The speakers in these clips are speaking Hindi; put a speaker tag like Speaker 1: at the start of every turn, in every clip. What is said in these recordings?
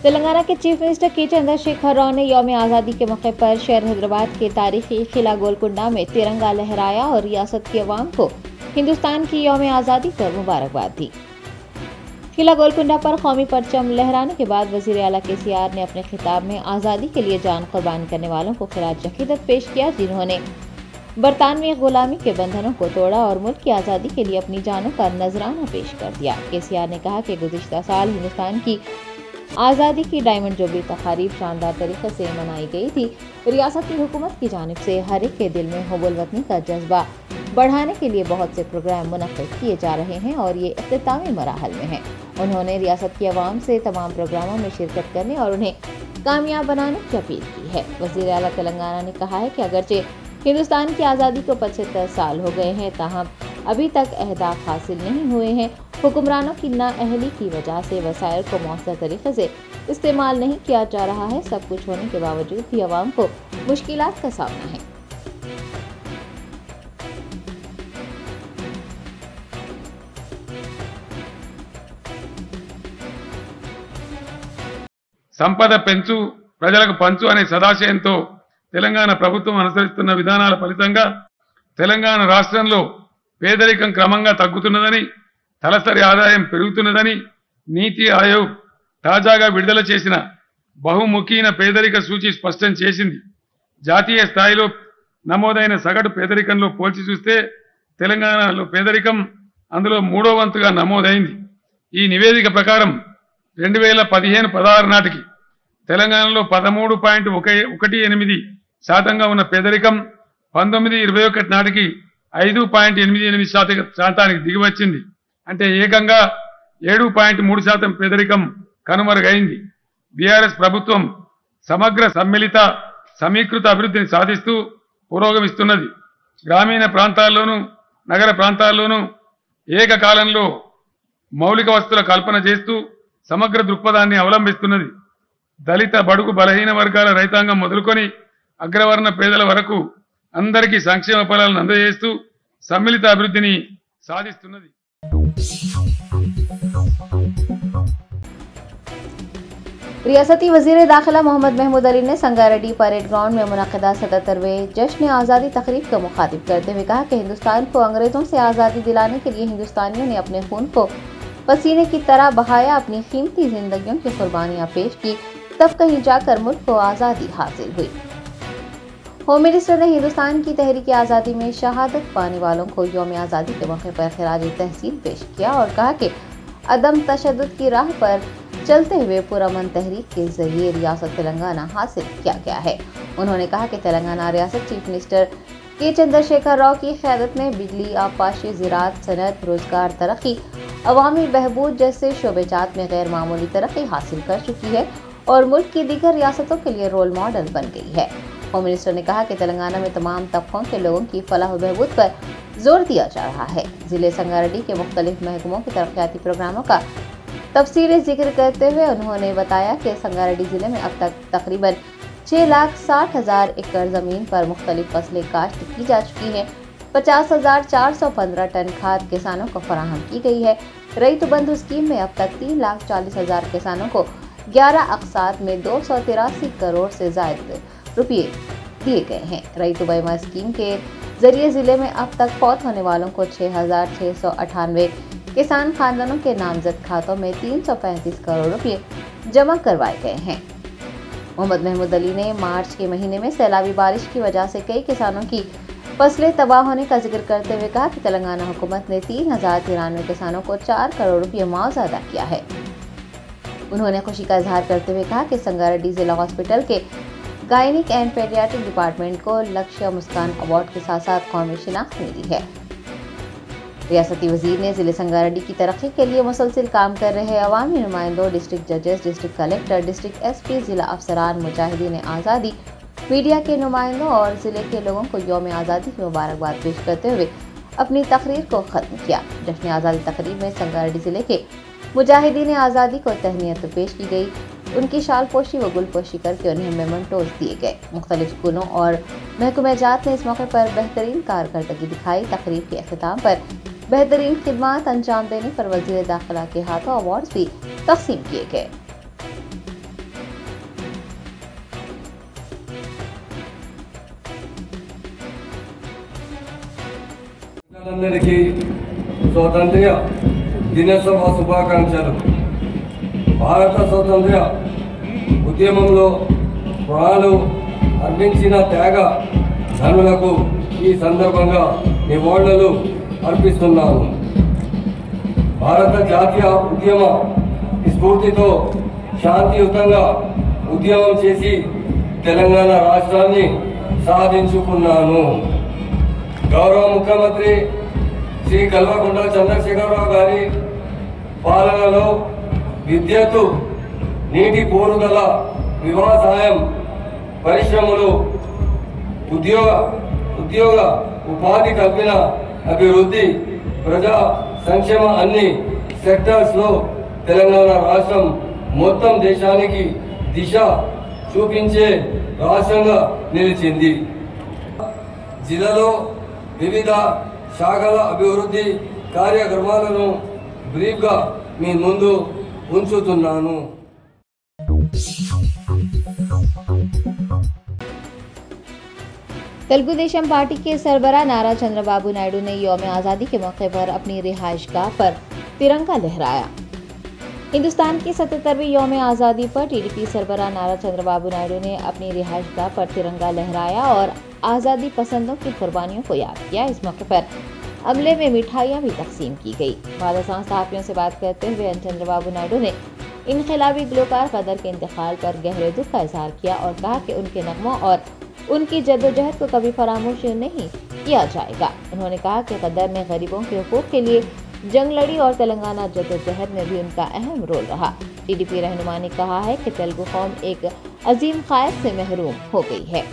Speaker 1: तेलंगाना के चीफ मिनिस्टर के चंद्रशेखर राव ने यौम आज़ादी के मौके पर शहर हैदराबाद के तारीखी किला गोलकुंडा में तिरंगा लहराया और रियासत की अवाम को हिंदुस्तान की यौम आज़ादी पर मुबारकबाद दी। किला गोलकुंडा पर कौमी परचम लहराने के बाद वजीर आला KCR ने अपने खिताब में आज़ादी के लिए जान कुर्बान करने वालों को खिराज अकीदत पेश किया, जिन्होंने बरतानवी गुलामी के बंधनों को तोड़ा और मुल्क की आज़ादी के लिए अपनी जानों का नजराना पेश कर दिया। KCR ने कहा कि गुज़िश्ता साल हिंदुस्तान की आज़ादी की डायमंड जुबली तकारीब शानदार तरीके से मनाई गई थी। रियासत की हुकूमत की जानिब से हर एक के दिल में हुब्बुल वतनी का जज्बा बढ़ाने के लिए बहुत से प्रोग्राम मुनक़्क़िद किए जा रहे हैं और ये इख्तितामी मराहल में हैं। उन्होंने रियासत की आवाम से तमाम प्रोग्रामों में शिरकत करने और उन्हें कामयाब बनाने की अपील की है। वज़ीर आला तेलंगाना ने कहा है कि अगरचे हिंदुस्तान की आज़ादी को 75 साल हो गए हैं, ताहम अभी तक अहदाफ हासिल नहीं हुए हैं। हुक्मरानों की नाअहली की वजह से वसाइल को मौसर तरीके से इस्तेमाल नहीं किया जा रहा है। सब कुछ होने के बावजूद भी अवाम को मुश्किलात का सामना है।
Speaker 2: సంపద పెంచు ప్రజలకు పంచు అనే సదాశయంతో తెలంగాణ ప్రభుత్వం అనుసరిస్తున్న విధానాల ఫలితంగా తెలంగాణ రాష్ట్రంలో పేదరికం క్రమంగా తగ్గుతున్నదని, తలసరి ఆదాయం పెరుగుతున్నదని నీతి ఆయోగ్ తాజాగా విడుదల చేసిన బహుముఖీన పేదరిక సూచి స్పష్టం చేసింది. జాతీయ స్థాయిలో నమోదైన సగటు పేదరికంలో పోల్చి చూస్తే తెలంగాణలో పేదరికం అందులో 3వ వంతుగా నమోదైంది. ఈ నివేదిక ప్రకారం 2015-16 నాటికి తెలంగాణలో 13.18% ఉన్న పేదరికం 19-21 నాటికి 5.88% దిగివచ్చింది. అంటే ఏకంగా 7.3% పేదరికం కనుమరుగైంది. బీఆర్ఎస్ ప్రభుత్వం సమగ్ర సమ్మిళిత సమీకృత అభివృద్ధిని సాధిస్తూ పురోగమిస్తున్నది. గ్రామీణ ప్రాంతాల్లోనూ నగర ప్రాంతాల్లోనూ ఏకకాలంలో మౌలిక వసతుల కల్పన చేస్తూ సమగ్ర దృక్పథాన్ని అవలంబిస్తున్నది. దళిత బడుగు బలహీన వర్గాల రైతాంగం మొదలుకొని అగ్రవర్ణ పేదల వరకు అందరికీ సంక్షేమ ఫలాలను అందజేస్తూ సమ్మిళిత అభివృద్ధిని సాధిస్తున్నది.
Speaker 1: रियासती वजीर दाखिला मोहम्मद महमूद अली ने संगारेड्डी परेड ग्राउंड में मुनक़्क़िदा 77वें जश्न आज़ादी तकरीब को मुखातिब करते हुए कहा कि हिंदुस्तान को अंग्रेजों से आज़ादी दिलाने के लिए हिंदुस्तानियों ने अपने खून को पसीने की तरह बहाया, अपनी कीमती जिंदगियों की कुर्बानियां पेश की, तब कहीं जाकर मुल्क को आज़ादी हासिल हुई। होम मिनिस्टर ने हिंदुस्तान की तहरीक आज़ादी में शहादत पाने वालों को यौम आज़ादी के मौके पर खिराज तहसीन पेश किया और कहा कि अदम तशद्दुद की राह पर चलते हुए पुरअमन तहरीक के जरिए रियासत तेलंगाना हासिल किया गया है। उन्होंने कहा कि तेलंगाना रियासत चीफ मिनिस्टर के चंद्रशेखर राव की क़यादत में बिजली, आबपाशी, ज़राअत, सनअत, रोजगार, तरक्की, अवामी बहबूद जैसे शोबेजात में गैर मामूली तरक्की हासिल कर चुकी है और मुल्क की दीगर रियासतों के लिए रोल मॉडल बन गई है। होम मिनिस्टर ने कहा कि तेलंगाना में तमाम तबकों के लोगों की फलाह व बहबूद पर जोर दिया जा रहा है। जिले संगारेड्डी के मुख्तलिफ महकमों के तरक्याती प्रोग्रामों का तफसीली जिक्र करते हुए उन्होंने बताया कि संगारेड्डी जिले में अब तक तकरीबन 6,60,000 एकड़ जमीन पर मुख्तलिफ फसलें काश्त की जा चुकी हैं। 50,415 टन खाद किसानों को फराहम की गई है। रईतु बंधु स्कीम में अब तक 3,40,000 किसानों को 11 अक़सात में 283 करोड़ से ज़ायद रुपये दिए गए हैं। रईतु बीमा स्कीम के जरिए जिले में अब तक फौत होने वालों को 6,698 किसान खानदानों के नामजद खातों में 335 करोड़ रुपये जमा करवाए गए हैं। मोहम्मद महमूद अली ने मार्च के महीने में सैलाबी बारिश की वजह से कई किसानों की फसलें तबाह होने का जिक्र करते हुए कहा कि तेलंगाना हुकूमत ने 3,093 किसानों को 4 करोड़ रुपये मुआवजा अदा किया है। उन्होंने खुशी का इजहार करते हुए कहा कि संगारेड्डी जिला हॉस्पिटल के गायनिक एंड पेडियाट्रिक डिपार्टमेंट को लक्ष्य मुस्कान अवार्ड के साथ साथ कौमी शिनाख्त मिली है। रियासती वजीर ने जिले संगारेड्डी की तरक्की के लिए मुसलसिल काम कर रहे अवामी नुमाइंदों, डिस्ट्रिक्ट जजेस, डिस्ट्रिक्ट कलेक्टर, डिस्ट्रिक्ट SP, जिला अफसरान, मुजाहिदीन आज़ादी, मीडिया के नुमाइंदों और जिले के लोगों को यौम आज़ादी की मुबारकबाद पेश करते हुए अपनी तकरीर को ख़त्म किया। जश्न आज़ादी तकरीब में संगारेड्डी जिले के मुजाहिदीन आज़ादी को तहनीत पेश की गई। उनकी शाल पोशी व गुल पोशी करके उन्हें मेमेंटोज दिए गए। मुख्तलिफ स्कूलों और महकमे जात ने इस मौके पर बेहतरीन कारकर्दगी दिखाई। तकरीब के अख्ताम पर बेहतरीन खिदमात अंजाम देने पर वजीर दाखिला के हाथों अवार्ड्स भी तकसीम किए गए।
Speaker 3: అందరికీ స్వాతంత్ర్య దినోత్సవ శుభాకాంక్షలు. భారత స్వాతంత్ర్య ఉద్యమంలో ప్రాణాలు అర్పించిన త్యాగ ధనులకు ఈ సందర్భంగా నివాళులు అర్పిస్తున్నాను. భారత జాతీయ ఉద్యమ స్ఫూర్తితో శాంతియుతంగా ఉద్యమం చేసి తెలంగాణ రాష్ట్రాన్ని సాధించుకున్నాను. గౌరవ ముఖ్యమంత్రి శ్రీ కల్వకుంట్ల చంద్రశేఖరరావు గారి పాలనలో విద్యుత్తు, నీటి పారుదల, వ్యవసాయం, పరిశ్రమలు, ఉద్యోగ ఉపాధి కల్పన, అభివృద్ధి, ప్రజా సంక్షేమ అన్ని సెక్టర్స్లో తెలంగాణ రాష్ట్రం మొత్తం దేశానికి దిశ చూపించే రాష్ట్రంగా నిలిచింది. జిల్లాలో వివిధ శాఖల అభివృద్ధి కార్యక్రమాలను బ్రీఫ్గా మీ ముందు ఉంచుతున్నాను.
Speaker 1: तेलुगु देशम पार्टी के सरबराह नारा चंद्रबाबू नायडू ने यौम आज़ादी के मौके पर अपनी रिहाइशगाह पर तिरंगा लहराया। हिंदुस्तान की 77वीं यौम आज़ादी पर टीडीपी सरबराह नारा चंद्रबाबू नायडू ने अपनी रिहाइशगाह पर तिरंगा लहराया और आज़ादी पसंदों की कुर्बानियों को याद किया। इस मौके पर अमले में मिठाइयाँ भी तकसीम की गई। बाद सहाफ़ियों से बात करते हुए चंद्रबाबू नायडू ने इनकलाबी गुलकार कदर के इंतकाल पर गहरे दुख का इजहार किया और कहा कि उनके नगमों और उनकी जद्दोजहद को कभी फरामोश नहीं किया जाएगा। उन्होंने कहा कि कदर ने गरीबों के हुकूक के लिए जंग लड़ी और तेलंगाना जद्दोजहद में भी उनका अहम रोल रहा। टीडीपी रहनुमा ने कहा है कि तेलुगु कौम एक अजीम कायद से महरूम हो गई है।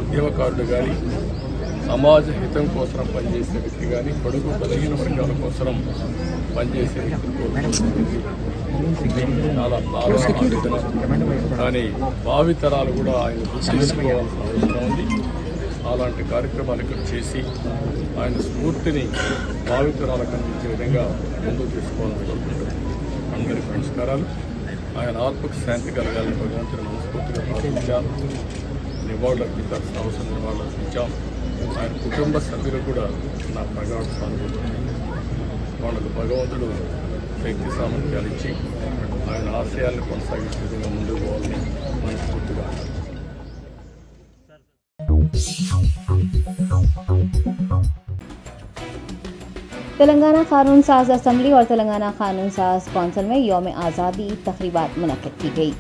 Speaker 4: ఉద్యమకారుడు కానీ సమాజ హితం కోసం పనిచేసే వ్యక్తి కానీ పొడుగు బలహీన వర్గాల కోసం పనిచేసే వ్యక్తి చాలా కానీ భావితరాలు కూడా ఆయన గుర్తించుకోవాల్సిన అవసరం ఉంది. అలాంటి కార్యక్రమాలు ఇక్కడ చేసి ఆయన స్ఫూర్తిని భావితరాలకు అందించే విధంగా ముందుకు తీసుకోవాలని కోరుకుంటున్నాను. అందరికీ నమస్కారాలు. ఆయన ఆత్మకు శాంతి కలగాలని భగవంతుని మనస్ఫూర్తిగా ప్రార్థించాను. నివాళులు అర్పించాల్సిన అవసరం నివాళులు అర్పించాం. ఆయన కుటుంబ సభ్యులకు కూడా నా ప్రగాఢ సానుభూతి. వాళ్ళకు భగవంతుడు శక్తి సామర్థ్యాలు ఇచ్చి ఆయన ఆశయాలను కొనసాగించే విధంగా ముందుకు పోవాలని మనస్ఫూర్తిగా.
Speaker 1: तेलंगाना कानून साज असम्बली और तेलंगाना कानून साज कौंसिल में यौम आज़ादी तकरीबात मुनक्किद की गई।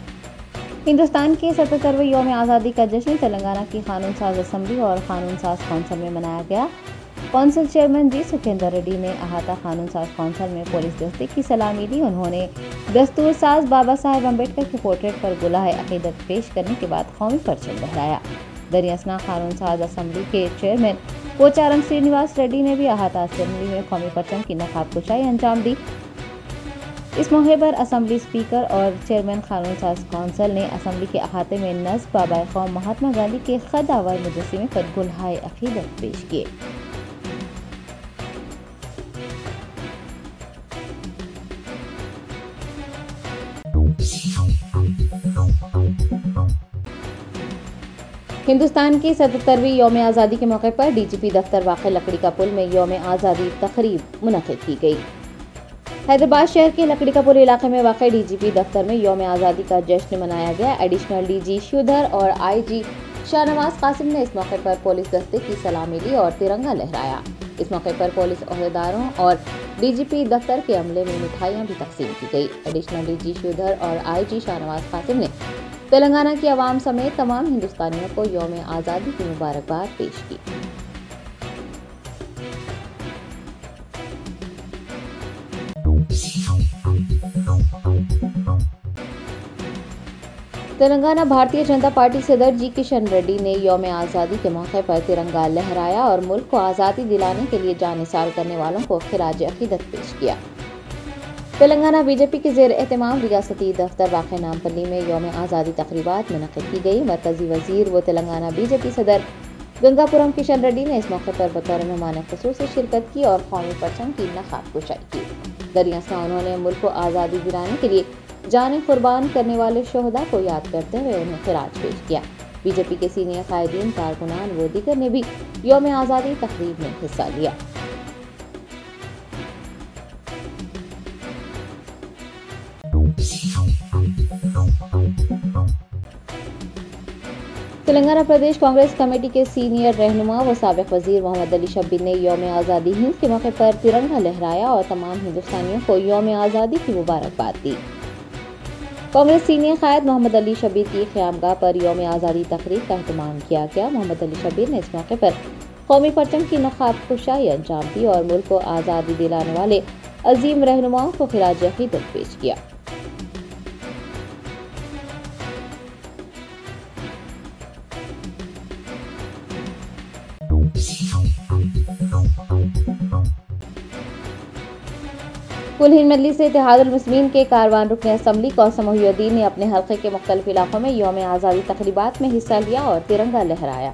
Speaker 1: हिंदुस्तान के 77वें यौम आज़ादी का जश्न तेलंगाना की कानून साज असम्बली और कानून साज कौंसिल में मनाया गया। कौंसिल चेयरमैन जी सुखेंद्र रेड्डी ने अहाता कानून साज कौंसिल में पुलिस दस्ते की सलामी दी। उन्होंने दस्तूर साज बाबा साहेब अम्बेडकर के पोर्ट्रेट पर गुलाहे अकीदत पेश करने के बाद कौमी परचम लहराया। दरियासना कानून साज असम्बली के चेयरमैन पोचारम श्रीनिवास रेड्डी ने भी अहाता असम्बली में कौमी परचम की नकाब कुशाई अंजाम दी। इस मौके पर असम्बली स्पीकर और चेयरमैन कानून साज कौंसिल ने असम्बली के अहाते में नस्ब बाबा कौम महात्मा गांधी के खद आवर मुजस्समे पर गुलहाए अकीदत पेश किए। हिंदुस्तान की 77वीं यौम आज़ादी के मौके पर डीजीपी दफ्तर वाक़ लकड़ी का पुल में यौम आज़ादी तकरीब मुनक़िद की गई। हैदराबाद शहर के लकड़ी का पुल इलाके में वाक़ डीजीपी दफ्तर में यौम आज़ादी का जश्न मनाया गया। एडिशनल डीजी श्रीधर और आईजी शाहनवाज कासिम ने इस मौके पर पुलिस दस्ते की सलामी ली और तिरंगा लहराया। इस मौके पर पुलिस अहदेदारों और डीजीपी दफ्तर के अमले में मिठाइयाँ भी तकसीम की गई। एडिशनल डीजी श्रीधर और आईजी शाहनवाज कासिम ने तेलंगाना की आवाम समेत तमाम हिंदुस्तानियों को यौम आज़ादी की मुबारकबाद पेश की। तेलंगाना भारतीय जनता पार्टी सदर जी किशन रेड्डी ने यौम आज़ादी के मौके पर तिरंगा लहराया और मुल्क को आज़ादी दिलाने के लिए जानिसार करने वालों को खिराज अकीदत पेश किया। तेलंगाना बीजेपी के ज़ेर एहतमाम रियासती दफ्तर वाक़ नामपल्ली में यौम आज़ादी तकरीबात मुनक़्क़िद की गई। मरकज़ी वज़ीर व तेलंगाना बीजेपी सदर गंगापुरम किशन रेड्डी ने इस मौके पर बतौर मेहमान ख़ुसूसी शिरकत की और कौमी परचम की नक़ाब कुशाई की। दरियासना उन्होंने मुल्क को आज़ादी दिलाने के लिए जानें कुर्बान करने वाले शोहदा को याद करते हुए उन्हें खिराज पेश किया। बीजेपी के सीनियर कायदीन, कारकुनान व दीगर ने भी यौम आज़ादी तकरीब में हिस्सा लिया। तेलंगाना प्रदेश कांग्रेस कमेटी के सीनियर रहनुमा व साबिक वजीर मोहम्मद अली शब्बीर ने यौम आज़ादी हिंद के मौके पर तिरंगा लहराया और तमाम हिंदुस्तानियों को यौम आज़ादी की मुबारकबाद दी। कांग्रेस सीनियर कायद मोहम्मद अली शब्बीर की क़यामगाह पर यौम आज़ादी तकरीब का एहतमाम किया गया। मोहम्मद अली शब्बीर ने इस मौके पर कौमी परचम की नक़ाब कुशाई अंजाम दी और मुल्क को आज़ादी दिलाने वाले अजीम रहनुमाओं को खिराज अक़ीदत पेश किया। कुल हिंद मजलिस इत्तेहादुल मुस्लिमीन के कारवान रुकन असम्बली कौसम मोहिउद्दीन ने अपने हल्के के मुख्तलिफ इलाकों में यौम आज़ादी तकरीबात में हिस्सा लिया और तिरंगा लहराया।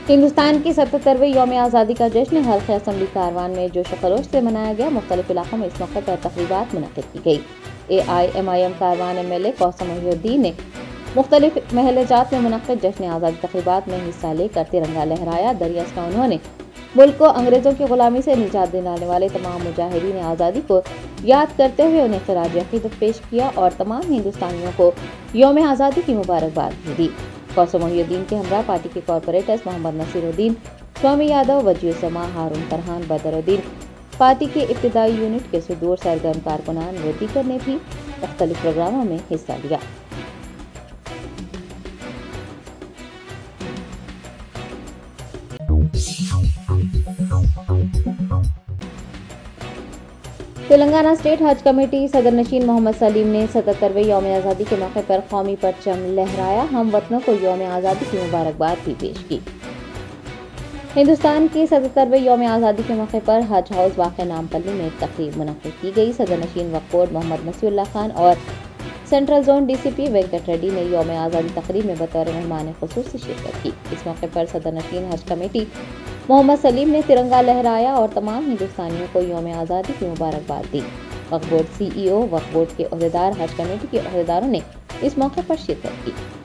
Speaker 1: हिंदुस्तान की 77वें यौम आज़ादी का जश्न हल्के असम्बली कारवान में जोश खरोश से मनाया गया। मुख्तलिफ इलाकों में इस मौके पर तकरीबात मुनक़िद की गई। AIMIM कारवान MLA कौसम मोहिउद्दीन ने मुख्तलिफ महलजात में मुनक़िद जश्न आज़ादी तकरीबात में हिस्सा लेकर तिरंगा लहराया। दरियास्ता उन्होंने मुल्क को अंग्रेजों की गुलामी से निजात दिलाने वाले तमाम मुजाहिदीन आज़ादी को याद करते हुए उन्हें खिराज अक़ीदत पेश किया और तमाम हिंदुस्तानियों को यौम आज़ादी की मुबारकबाद भी दी। कौसम मोहिउद्दीन के हमरा पार्टी के कॉरपोरेटर्स मोहम्मद नसीरुद्दीन, स्वामी यादव, वजीउस्समा, हारून फरहान, बदरुद्दीन, पार्टी के इब्तिदाई यूनिट के सुदूर सरगर्म कारकुनान व दीगर ने भी मुख्तलिफ प्रोग्रामों में हिस्सा लिया। तेलंगाना स्टेट हज कमेटी सदर नशीन मोहम्मद सलीम ने 77वें यौम आज़ादी के मौके पर कौमी परचम लहराया। हम वतनों को यौम आज़ादी की मुबारकबाद भी पेश की। हिंदुस्तान की 77वें यौम आज़ादी के मौके पर हज हाउस वाक़ नामपल्ली में एक तकरीब मुनक़िद की गई। सदर नशीन वक्फ बोर्ड मोहम्मद नसीउल्लाह खान और central zone DCP Venkat Reddy ने यौम आज़ादी तकरीब में बतौर मेहमान ख़ुसूसी शिरकत की। इस मौके पर सदर नशीन हज कमेटी मोहम्मद सलीम ने तिरंगा लहराया और तमाम हिंदुस्तानियों को यौम आज़ादी की मुबारकबाद दी। वक्फ बोर्ड CEO, वक्फ बोर्ड के अहदेदार, हज कमेटी के अहदेदारों ने इस मौके पर शिरकत की।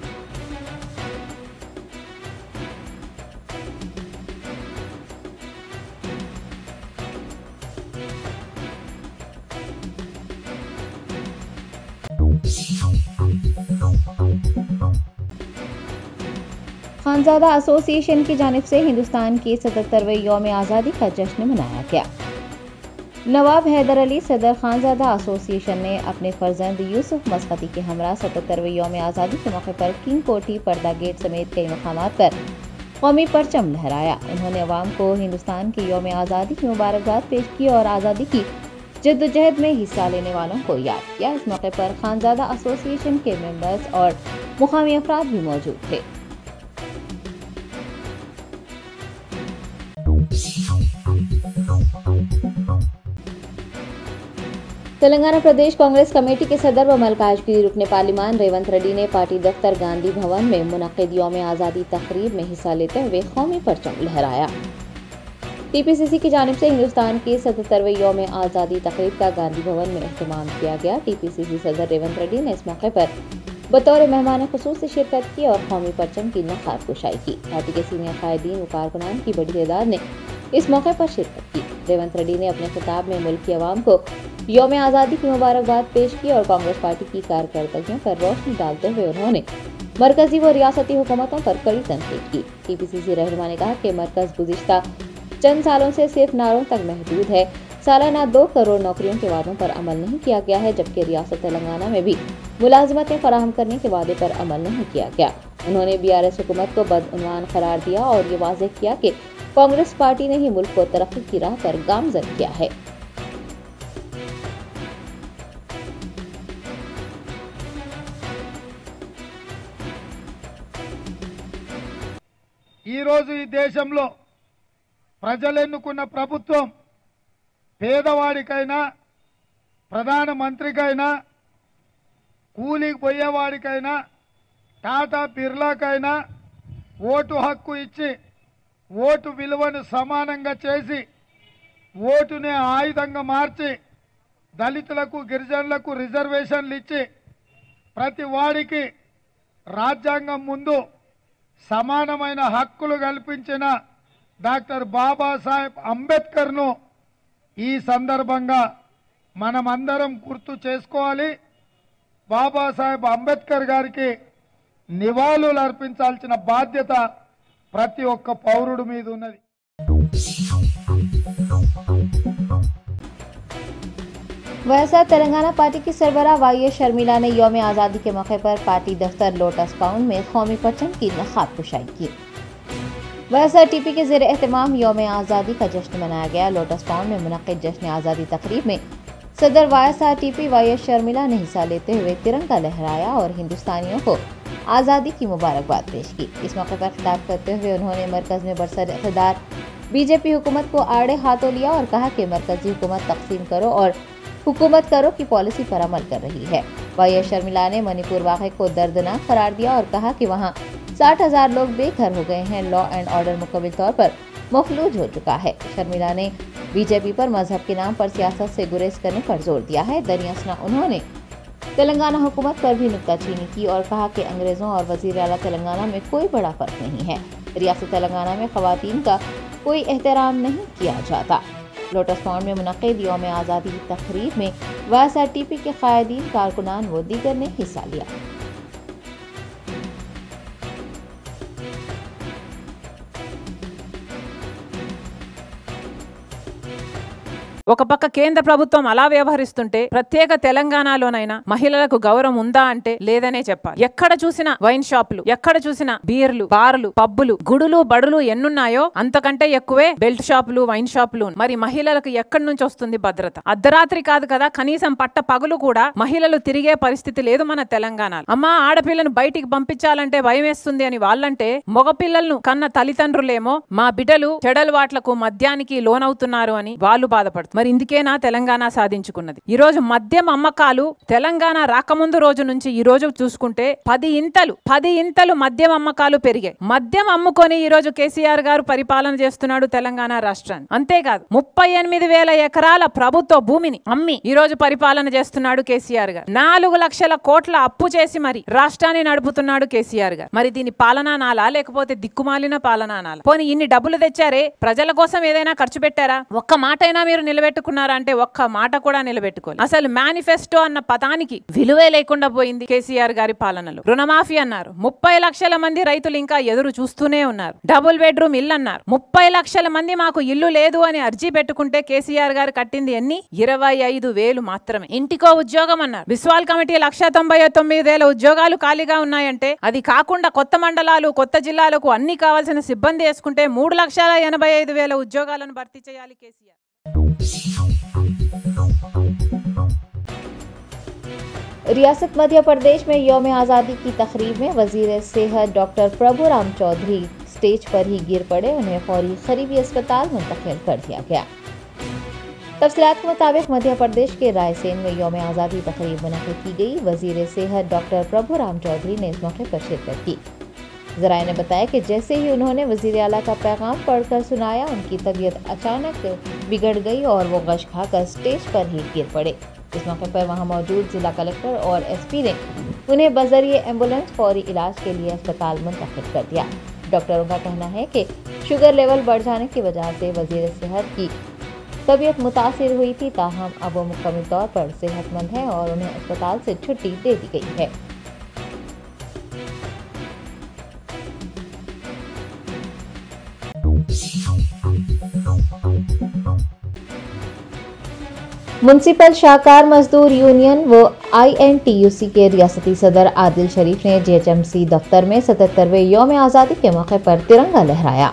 Speaker 1: खानजादा एसोसिएशन की जानिब से हिंदुस्तान की 77वें यौम आज़ादी का जश्न मनाया गया। नवाब हैदर अली सदर खानजादा एसोसिएशन ने अपने फर्जंद यूसुफ मस्कती के हमरा 77वें यौम आज़ादी के मौके पर किंग कोठी, पर्दा गेट समेत कई मकामात पर कौमी परचम लहराया। उन्होंने अवाम को हिंदुस्तान की यौम आज़ादी की मुबारकबाद पेश की और आज़ादी की जद्दोजहद में हिस्सा लेने वालों को याद किया। इस मौके पर खानजादा एसोसिएशन के मेंबर्स और मुकामी अफराद भी मौजूद थे। तेलंगाना प्रदेश कांग्रेस कमेटी के सदर व मलकाजगिरी रुकने पार्लिमान रेवंत रेड्डी ने पार्टी दफ्तर गांधी भवन में मुनक़िद यौम आज़ादी तकरीब में हिस्सा लेते हुए कौमी परचम लहराया। TPCC की जानिब से हिंदुस्तान की 77वें यौम आज़ादी तकरीब का गांधी भवन में एहतमाम किया गया। TPCC सदर रेवंत रेड्डी ने इस मौके पर बतौर मेहमान ख़ुसूसी शिरकत की और कौमी परचम की नक़ाब कुशाई की। पार्टी के सीनियर कायदीन व कारकुनान की बड़ी तादाद ने इस मौके पर शिरकत की। रेवंत रेड्डी ने अपने खिताब में मुल्क की आवाम को यौम आज़ादी की मुबारकबाद पेश की और कांग्रेस पार्टी की कारकर्दगियों पर रोशनी डालते हुए उन्होंने मरकजी व रियासती हुकूमतों पर कड़ी तनकीद की। TPCC रहनुमा ने कहा कि मरकज गुज़िश्ता चंद सालों से सिर्फ नारों तक महदूद है। सालाना 2 करोड़ नौकरियों के वादों पर अमल नहीं किया गया है, जबकि रियासत तेलंगाना में भी मुलाजमतें फराहम करने के वादे पर अमल नहीं किया गया। उन्होंने BRS हुकूमत को बदउनवान करार दिया और ये वाज़ेह किया कि कांग्रेस पार्टी ने ही मुल्क को तरक्की की राह पर गामजन किया है।
Speaker 5: ఈ రోజు ఈ దేశంలో ప్రజలు ఎన్నుకున్న ప్రభుత్వం పేదవాడికైనా ప్రధానమంత్రికైనా కూలికి పోయేవాడికైనా టాటా బిర్లాకైనా ఓటు హక్కు ఇచ్చి ఓటు విలువను సమానంగా చేసి ఓటునే ఆయుధంగా మార్చి దళితులకు గిరిజనులకు రిజర్వేషన్లు ఇచ్చి ప్రతి వాడికి రాజ్యాంగం ముందు సమానమైన హక్కులు కల్పించిన డాక్టర్ బాబాసాహెబ్ అంబేద్కర్ను ఈ సందర్భంగా మనమందరం గుర్తు చేసుకోవాలి. బాబాసాహెబ్ అంబేద్కర్ గారికి నివాళులు అర్పించాల్సిన బాధ్యత ప్రతి ఒక్క పౌరుడి మీద ఉన్నది.
Speaker 1: वैसा तेलंगाना पार्टी की सरबराह वाई शर्मिला ने यौम आज़ादी के मौके पर पार्टी दफ्तर लोटस पाउंड में कौमी परचम की नखाब कुशाई की। वैसा टीपी के ज़ेर एहतमाम यौम आज़ादी का जश्न मनाया गया। लोटस पाउंड में मुनक़्क़िद जश्न आज़ादी तकरीब में सदर YSRTP वाई शर्मिला ने हिस्सा लेते हुए तिरंगा लहराया और हिंदुस्तानियों को आज़ादी की मुबारकबाद पेश की। इस मौके पर खिताब करते हुए उन्होंने मरकज़ में बरसर इक़्तिदार बीजेपी हुकूमत को आड़े हाथों लिया और कहा कि मरकज़ी हुकूमत तक़सीम करो और हुकूमत करो की पॉलिसी पर अमल कर रही है। वाई शर्मिला ने मणिपुर वाक़े को दर्दनाक करार दिया और कहा कि वहाँ 60,000 लोग बेघर हो गए हैं। लॉ एंड ऑर्डर मुकम्मल तौर पर मफलूज हो चुका है। शर्मिला ने बीजेपी पर मजहब के नाम पर सियासत से गुरेज करने पर जोर दिया है। दरियासना उन्होंने तेलंगाना हुकूमत पर भी नुक्ताचीनी की और कहा कि अंग्रेजों और वज़ीर आला तेलंगाना में कोई बड़ा फर्क नहीं है। रियासत तेलंगाना में ख़वातीन का कोई एहतराम नहीं किया जाता। लोटस पाउंड में मुनक़्क़िद यौम आज़ादी की तक़रीब में YSRTP के क़ायदीन, कारकुनान व दीगर ने हिस्सा लिया।
Speaker 6: ఒక పక్క కేంద్ర ప్రభుత్వం అలా వ్యవహరిస్తుంటే ప్రత్యేక తెలంగాణలోనైనా మహిళలకు గౌరవం ఉందా అంటే లేదనే చెప్పాలి. ఎక్కడ చూసినా వైన్ షాపులు, ఎక్కడ చూసినా బీర్లు, బార్లు, పబ్బులు, గుడులు, బడులు ఎన్నున్నాయో అంతకంటే ఎక్కువే బెల్ట్ షాపులు, వైన్ షాపులు. మరి మహిళలకు ఎక్కడి నుంచి వస్తుంది భద్రత? అర్ధరాత్రి కాదు కదా, కనీసం పట్ట పగులు కూడా మహిళలు తిరిగే పరిస్థితి లేదు మన తెలంగాణలో. అమ్మా, ఆడపిల్లను బయటికి పంపించాలంటే భయం వేస్తుంది అని వాళ్ళంటే, మగపిల్లలను కన్న తల్లిదండ్రులేమో మా బిడ్డలు చెడలవాట్లకు, మద్యానికి లోనవుతున్నారు అని వాళ్ళు బాధపడుతున్నారు. మరి ఇందుకేనా తెలంగాణ సాధించుకున్నది. ఈ రోజు మద్యం అమ్మకాలు తెలంగాణ రాకముందు రోజు నుంచి ఈ రోజు చూసుకుంటే 10 ఇంతలు మద్యం అమ్మకాలు పెరిగాయి. మద్యం అమ్ముకొని ఈ రోజు కేసీఆర్ గారు పరిపాలన చేస్తున్నాడు తెలంగాణ రాష్ట్రాన్ని. అంతేకాదు 38,000 ఎకరాల ప్రభుత్వ భూమిని అమ్మి ఈ రోజు పరిపాలన చేస్తున్నాడు కేసీఆర్ గారు. 4 లక్షల కోట్ల అప్పు చేసి మరి రాష్ట్రాన్ని నడుపుతున్నాడు కేసీఆర్ గారు. మరి దీని పాలనా నాలా లేకపోతే దిక్కుమాలిన పాలనా నాలా? పోనీ ఇన్ని డబ్బులు తెచ్చారే, ప్రజల కోసం ఏదైనా ఖర్చు పెట్టారా? ఒక్క మాటైనా మీరు నిలబెట్టుకున్నారా అంటే ఒక్క మాట కూడా నిలబెట్టుకోలేదు. అసలు మేనిఫెస్టో అన్న పదానికి విలువే లేకుండా పోయింది కేసీఆర్ గారి పాలనలో. రుణమాఫీ అన్నారు, 30 లక్షల మంది రైతులు ఇంకా ఎదురు చూస్తూనే ఉన్నారు. డబుల్ బెడ్రూమ్ ఇల్లు అన్నారు, 30 లక్షల మంది మాకు ఇల్లు లేదు అని అర్జీ పెట్టుకుంటే కేసీఆర్ గారు కట్టింది ఎన్ని? 25,000 మాత్రమే. ఇంటికో ఉద్యోగం అన్నారు. బిస్వాల్ కమిటీ 199,000 ఉద్యోగాలు ఖాళీగా ఉన్నాయంటే, అది కాకుండా కొత్త మండలాలు, కొత్త జిల్లాలకు అన్ని కావాల్సిన సిబ్బంది వేసుకుంటే 3,85,000 ఉద్యోగాలను భర్తీ చేయాలి కేసీఆర్.
Speaker 1: रियासत मध्य प्रदेश में यौम आज़ादी की तकरीब में वजीर सेहत डॉक्टर प्रभुराम चौधरी स्टेज पर ही गिर पड़े। उन्हें फौरी करीबी अस्पताल मुंतकिल कर दिया गया। तफसीलात के मुताबिक मध्य प्रदेश के रायसेन में यौम आज़ादी तकरीब मुनक़्क़िद की गई। वजीर सेहत डॉक्टर प्रभुराम चौधरी ने इस मौके पर शिरकत की। ज़राए ने बताया कि जैसे ही उन्होंने वज़ीर आला का पैगाम पढ़कर सुनाया, उनकी तबीयत अचानक बिगड़ गई और वो गश खाकर स्टेज पर ही गिर पड़े। इस मौके पर वहां मौजूद जिला कलेक्टर और SP ने उन्हें बजरिए एम्बुलेंस फौरी इलाज के लिए अस्पताल मुंतकिल कर दिया। डॉक्टरों का कहना है कि शुगर लेवल बढ़ जाने की वजह से वज़ीर सेहत की तबीयत मुतासिर हुई थी, ताहम अब वो मुकम्मल तौर पर सेहतमंद है और उन्हें अस्पताल से छुट्टी दे दी गई है। म्युनिसिपल शाहकार मजदूर यूनियन व INTUC के रियासती सदर आदिल शरीफ ने GHMC दफ्तर में 77वें यौम आज़ादी के मौके पर तिरंगा लहराया।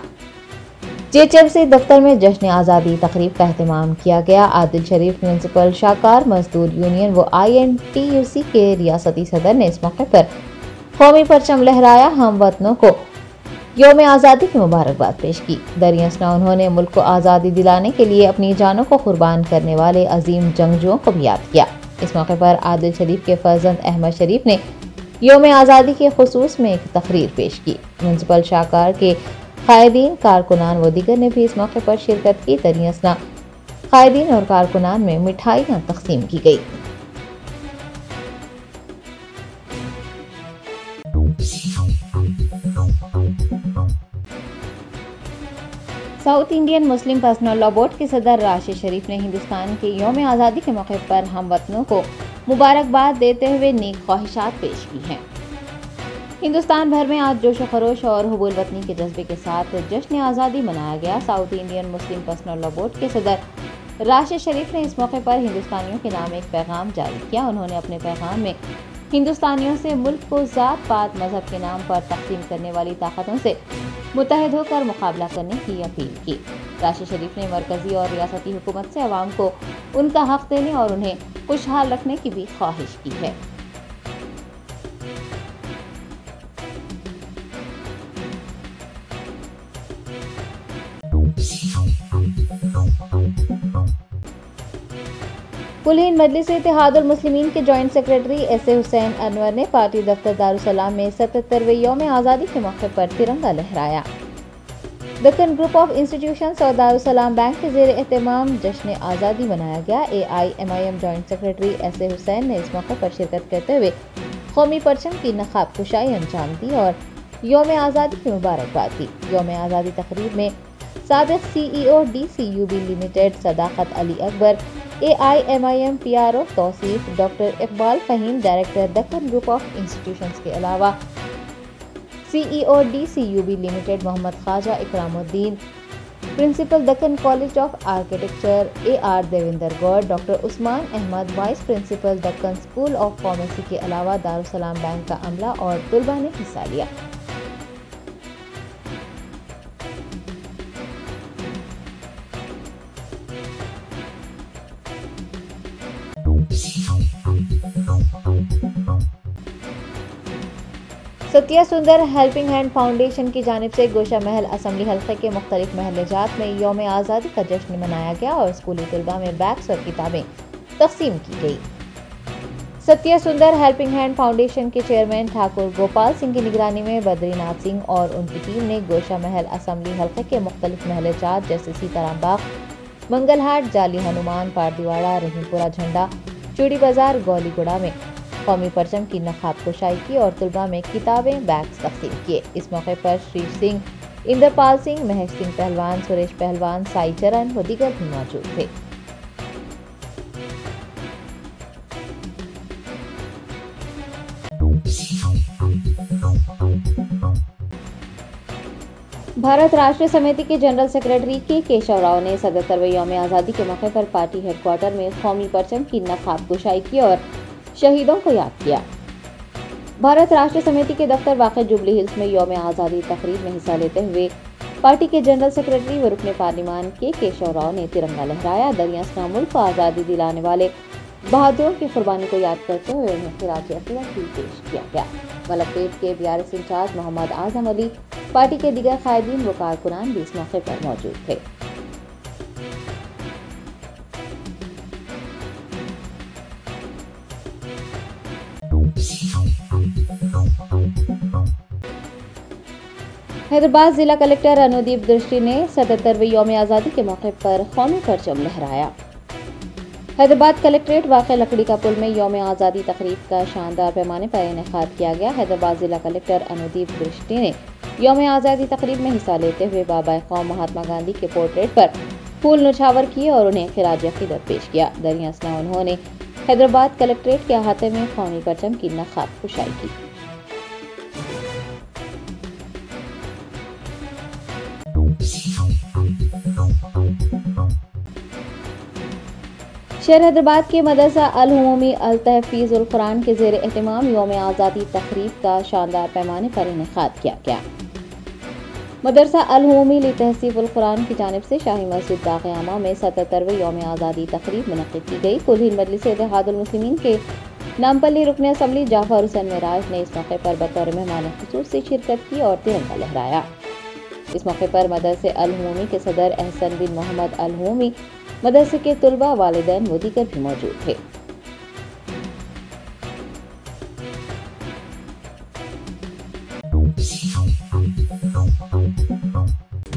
Speaker 1: GHMC दफ्तर में जश्न आज़ादी तकरीब का एहतमाम किया गया। आदिल शरीफ म्युनिसिपल शाहकार मजदूर यूनियन व INTUC के रियासती सदर ने इस मौके पर कौमी परचम लहराया, हमवतनों को यौम आज़ादी की मुबारकबाद पेश की। दरियासना उन्होंने मुल्क को आज़ादी दिलाने के लिए अपनी जानों को कुर्बान करने वाले अजीम जंगजुओं को भी याद किया। इस मौके पर आदिल शरीफ के फर्जंद अहमद शरीफ ने यौम आज़ादी के खुसूस में एक तकरीर पेश की। म्युनिसिपल शाहकार के क़ायदीन, कारकुनान व दीगर ने भी इस मौके पर शिरकत की। दरियासना क़ायदीन और कारकुनान में मिठाइयाँ तकसीम की गई। South Indian Muslim personal law board के सदर राशिद शरीफ ने हिंदुस्तान के यौम आज़ादी के मौके पर हमवतनों को मुबारकबाद देते हुए नेक ख्वाहिशात पेश की हैं। हिंदुस्तान भर में आज जोश खरोश और हुबूल वतनी के जज्बे के साथ जश्न आज़ादी मनाया गया। South Indian Muslim personal law board के सदर राशिद शरीफ ने इस मौके पर हिंदुस्तानियों के नाम एक पैगाम जारी किया। उन्होंने अपने पैगाम में हिंदुस्तानियों से मुल्क को जात पात मजहब के नाम पर तकसीम करने वाली ताकतों से मुत्तहिद होकर मुकाबला करने की अपील की। राशिद शरीफ ने मरकजी और रियासती हुकूमत से अवाम को उनका हक देने और उन्हें खुशहाल रखने की भी ख्वाहिश की है। कुल हिंद मजलिस इत्तेहादुल मुस्लिमीन के जॉइंट सेक्रेटरी एस.ए. हुसैन अनवर ने पार्टी दफ्तर दारुसलाम में 77वें यौम आज़ादी के मौके पर तिरंगा लहराया। दक्कन ग्रुप ऑफ इंस्टीट्यूशंस और दारुसलाम बैंक के ज़ेर एहतमाम जश्न आज़ादी मनाया गया। AIMIM joint secretary एस.ए. हुसैन ने इस मौके पर शिरकत करते हुए कौमी परचम की नकाब कुशाई अंजाम दी और यौम आज़ादी की मुबारकबाद दी। यौम आज़ादी तकरीब में साबिक़ CEO DCUB limited Sadaqat Ali Akbar, AIMIM PRO Tauseef, doctor Iqbal Faheem director Deccan group of institutions के अलावा CEO DCUB limited Mohammad Khwaja Ikramuddin, principal Deccan college of architecture AR Devendra Goud, doctor Usman Ahmed vice principal Deccan school of pharmacy के अलावा दारुसलाम बैंक का अमला और तुलबा ने हिस्सा लिया। सत्या सुंदर हेल्पिंग हैंड फाउंडेशन की जानिब से गोशा महल असम्बली हल्के के मुख्तलिफ महल्लेजात में यौम आज़ादी का जश्न मनाया गया और स्कूली तलबा में बैग्स और किताबें तकसीम की गई। सत्या सुंदर हेल्पिंग हैंड फाउंडेशन के चेयरमैन ठाकुर गोपाल सिंह की निगरानी में बद्रीनाथ सिंह और उनकी टीम ने गोशा महल असम्बली हल्के के मुख्तलिफ महल्लेजात जैसे सीताराम बाग, मंगलहाट, जाली हनुमान, पारदीवाड़ा, रहीमपुरा, झंडा, चूड़ी बाजार, गौलीगुड़ा में कौमी परचम की नकाब कुशाई की और तुलबा में किताबें बैग्स तकसीम किए। इस मौके पर श्री सिंह, इंद्रपाल सिंह, महेश सिंह पहलवान, सुरेश पहलवान, साई चरण व दीगर भी मौजूद थे। भारत राष्ट्रीय समिति के जनरल सेक्रेटरी के केशव राव ने 77वें यौम आज़ादी के मौके पर पार्टी हेडक्वार्टर में कौमी परचम की नकाब कुशाई की और शहीदों को याद किया। भारत राष्ट्रीय समिति के दफ्तर वाक़े जुबली हिल्स में यौम आज़ादी तकरीब में हिस्सा लेते हुए पार्टी के जनरल सेक्रेटरी व रुकने पार्लिमान के केशव राव ने तिरंगा लहराया। दरियासना मुल्क को आज़ादी दिलाने वाले बहादुरों की कुर्बानी को याद करते हुए उन्हें खिराज अक़ीदत भी पेश किया गया। मलकपेट के BRS in charge Mohammad Azam Ali, party के दीगर कायदीन व कारकुनान भी इस मौके पर मौजूद थे। हैदराबाद जिला कलेक्टर अनुदीप दृष्टि ने 77वें यौम आज़ादी के मौके पर कौमी परचम लहराया। हैदराबाद कलेक्ट्रेट वाक़े लकड़ी का पुल में यौम आज़ादी तकरीब का शानदार पैमाने पर इनेकाद किया गया। हैदराबाद जिला कलेक्टर अनुदीप दृष्टि ने यौम आज़ादी तकरीब में हिस्सा लेते हुए बाबा कौम महात्मा गांधी के पोर्ट्रेट पर फूल नुछावर किए और उन्हें खिराज अक़ीदत पेश किया। दरियासना उन्होंने हैदराबाद कलेक्ट्रेट के अहाते में कौमी परचम की नकाब कुशाई की। शहर हैदराबाद के मदरसा अल उमूमी अल तहफ़ीज़ुल कुरान के ज़ेर एहतमाम यौम आज़ादी तकरीब का शानदार पैमाने पर इनेकाद किया गया। मदरसा अल उमूमी ली तहसीफ़ुल कुरान की जानिब से शाही मस्जिद बाग़-ए-आमा में 77वें यौम आज़ादी तकरीब मुनक़्क़िद की गई। कुल हिंद मजलिस इत्तेहादुल मुस्लिमीन के नामपल्ली रुकने असम्बली जाफ़र हुसैन मेराज ने इस मौके पर बतौर मेहमान ख़ुसूसी शिरकत की और तिरंगा लहराया। इस मौके पर मदरसे अल उमूमी के सदर अहसन बिन मोहम्मद अल उमूमी, मदरसे के तुलबा, वालिदैन व दीगर भी मौजूद थे।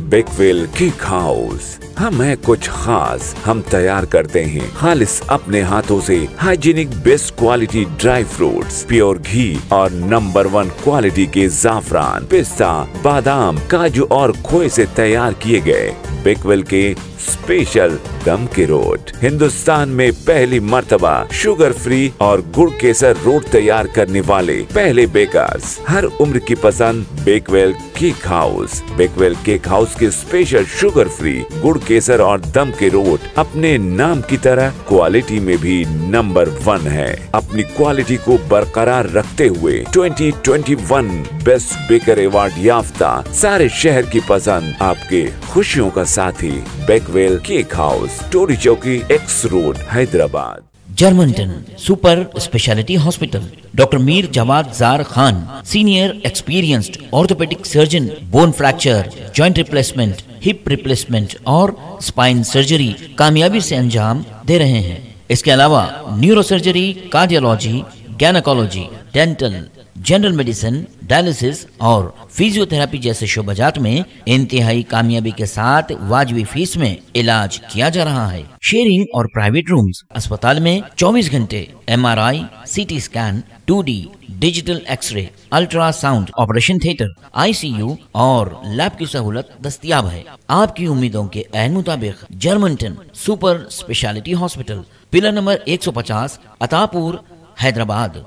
Speaker 7: बेकवेल केक हाउस, हम है कुछ खास। हम तैयार करते हैं खालिस अपने हाथों से hygienic best quality dry fruits, pure घी और नंबर 1 क्वालिटी के जाफरान, पिस्ता, बादाम, काजू और खोए से तैयार किए गए बेकवेल के स्पेशल दम के रोट। हिंदुस्तान में पहली मर्तबा शुगर फ्री और गुड़ केसर रोट तैयार करने वाले पहले बेकर्स। हर उम्र की पसंद Bakewell cake house. Bakewell cake house के स्पेशल शुगर फ्री गुड़ केसर और दम के रोट अपने नाम की तरह क्वालिटी में भी नंबर 1 है। अपनी क्वालिटी को बरकरार रखते हुए 2021 बेस्ट बेकर अवार्ड याफ्ता सारे शहर की पसंद, आपके खुशियों का साथी Bakewell cake house, Toli Chowki, X road, Hyderabad.
Speaker 8: जर्मनटन super speciality hospital, doctor Mir Jawad Jar Khan, senior experienced orthopaedic surgeon, bone fracture, joint replacement, hip replacement और स्पाइन सर्जरी कामयाबी से अंजाम दे रहे हैं। इसके अलावा neuro surgery, cardiology, gynaecology, dental, general medicine, dialysis और फिजियोथेरेपी जैसे शोबाजात में इंतहाई कामयाबी के साथ वाजबी फीस में इलाज किया जा रहा है। शेयरिंग और प्राइवेट रूम्स। अस्पताल में 24 घंटे MRI, CT scan, 2D digital x ray, ultrasound, operation theatre, ICU और लैब की सहूलत दस्तयाब है। आपकी उम्मीदों के ऐन मुताबिक Germanten super speciality hospital, pillar number 150, Attapur, Hyderabad.